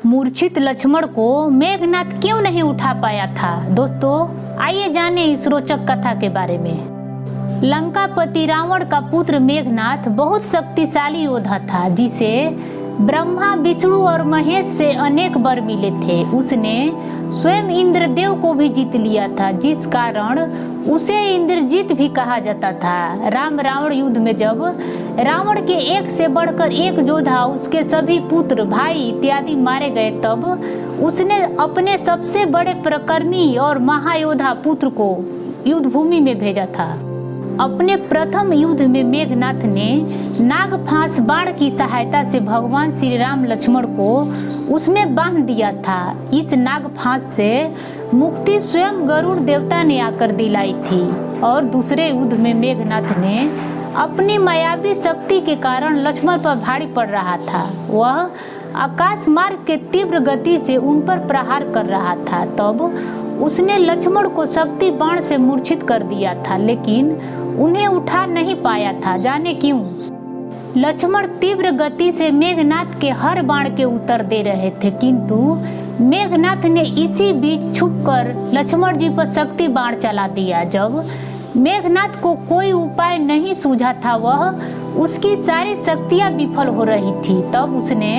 मूर्छित लक्ष्मण को मेघनाथ क्यों नहीं उठा पाया था? दोस्तों आइए जाने इस रोचक कथा के बारे में। लंकापति रावण का पुत्र मेघनाथ बहुत शक्तिशाली योद्धा था, जिसे ब्रह्मा, विष्णु और महेश से अनेक वर मिले थे। उसने स्वयं इंद्रदेव को भी जीत लिया था, जिस कारण उसे इंद्रजीत भी कहा जाता था। राम रावण युद्ध में जब रावण के एक से बढ़कर एक योद्धा, उसके सभी पुत्र, भाई इत्यादि मारे गए, तब उसने अपने सबसे बड़े पराक्रमी और महायोद्धा पुत्र को युद्ध भूमि में भेजा था। अपने प्रथम युद्ध में मेघनाथ ने नागफांस बाण की सहायता से भगवान श्री राम लक्ष्मण को उसमें बांध दिया था। इस नागफांस से मुक्ति स्वयं गरुड़ देवता ने आकर दिलाई थी। और दूसरे युद्ध में मेघनाथ ने अपनी मायावी शक्ति के कारण लक्ष्मण पर भारी पड़ रहा था। वह आकाश मार्ग के तीव्र गति से उन पर प्रहार कर रहा था। तब उसने लक्ष्मण को शक्ति बाण से मूर्छित कर दिया था, लेकिन उन्हें उठा नहीं पाया था। जाने क्यों? लक्ष्मण तीव्र गति से मेघनाथ के हर बाण के उत्तर दे रहे थे, किंतु मेघनाथ ने इसी बीच छुपकर लक्ष्मण जी पर शक्ति बाण चला दिया। जब मेघनाथ को कोई उपाय नहीं सूझा था, वह उसकी सारी शक्तियां विफल हो रही थी, तब उसने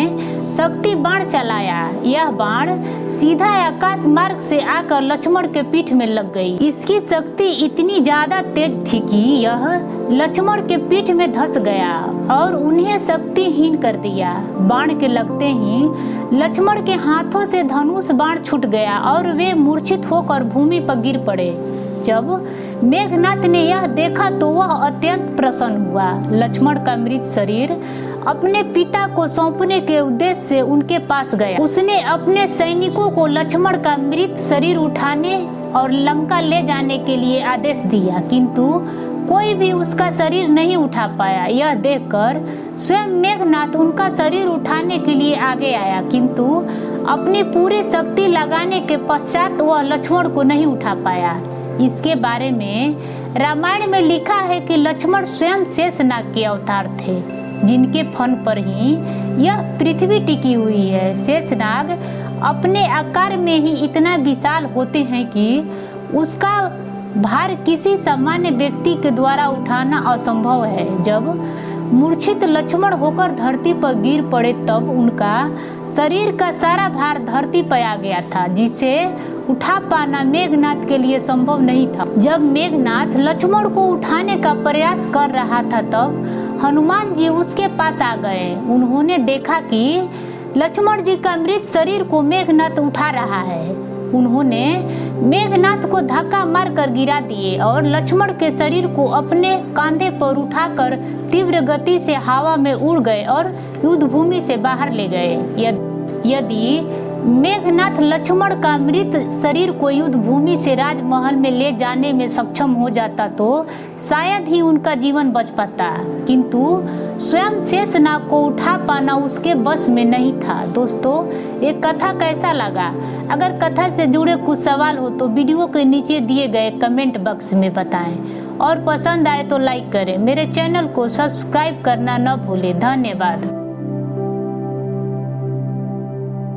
शक्ति बाण चलाया। यह बाण सीधा आकाश मार्ग से आकर लक्ष्मण के पीठ में लग गई। इसकी शक्ति इतनी ज्यादा तेज थी कि यह लक्ष्मण के पीठ में धंस गया और उन्हें शक्तिहीन कर दिया। बाण के लगते ही लक्ष्मण के हाथों से धनुष बाण छूट गया और वे मूर्छित होकर भूमि पर गिर पड़े। जब मेघनाथ ने यह देखा तो वह अत्यंत प्रसन्न हुआ। लक्ष्मण का मृत शरीर अपने पिता को सौंपने के उद्देश्य से उनके पास गया। उसने अपने सैनिकों को लक्ष्मण का मृत शरीर उठाने और लंका ले जाने के लिए आदेश दिया, किंतु कोई भी उसका शरीर नहीं उठा पाया। यह देखकर स्वयं मेघनाथ उनका शरीर उठाने के लिए आगे आया, किंतु अपनी पूरी शक्ति लगाने के पश्चात वह लक्ष्मण को नहीं उठा पाया। इसके बारे में रामायण में लिखा है कि लक्ष्मण स्वयं शेषनाग के अवतार थे, जिनके फन पर ही यह पृथ्वी टिकी हुई है। शेषनाग अपने आकार में ही इतना विशाल होते हैं कि उसका भार किसी सामान्य व्यक्ति के द्वारा उठाना असंभव है। जब मूर्छित लक्ष्मण होकर धरती पर गिर पड़े, तब उनका शरीर का सारा भार धरती पर आ गया था, जिसे उठा पाना मेघनाथ के लिए संभव नहीं था। जब मेघनाथ लक्ष्मण को उठाने का प्रयास कर रहा था, तब हनुमान जी उसके पास आ गए। उन्होंने देखा कि लक्ष्मण जी का मृत शरीर को मेघनाथ उठा रहा है। उन्होंने मेघनाथ को धक्का मारकर गिरा दिए और लक्ष्मण के शरीर को अपने कंधे पर उठाकर तीव्र गति से हवा में उड़ गए और युद्ध भूमि से बाहर ले गए। यदि मेघनाथ लक्ष्मण का मृत शरीर को युद्ध भूमि से राजमहल में ले जाने में सक्षम हो जाता तो शायद ही उनका जीवन बच पाता, किंतु स्वयं शेषनाग को उठा पाना उसके बस में नहीं था। दोस्तों ये कथा कैसा लगा? अगर कथा से जुड़े कुछ सवाल हो तो वीडियो के नीचे दिए गए कमेंट बॉक्स में बताएं, और पसंद आए तो लाइक करें। मेरे चैनल को सब्सक्राइब करना न भूलें। धन्यवाद।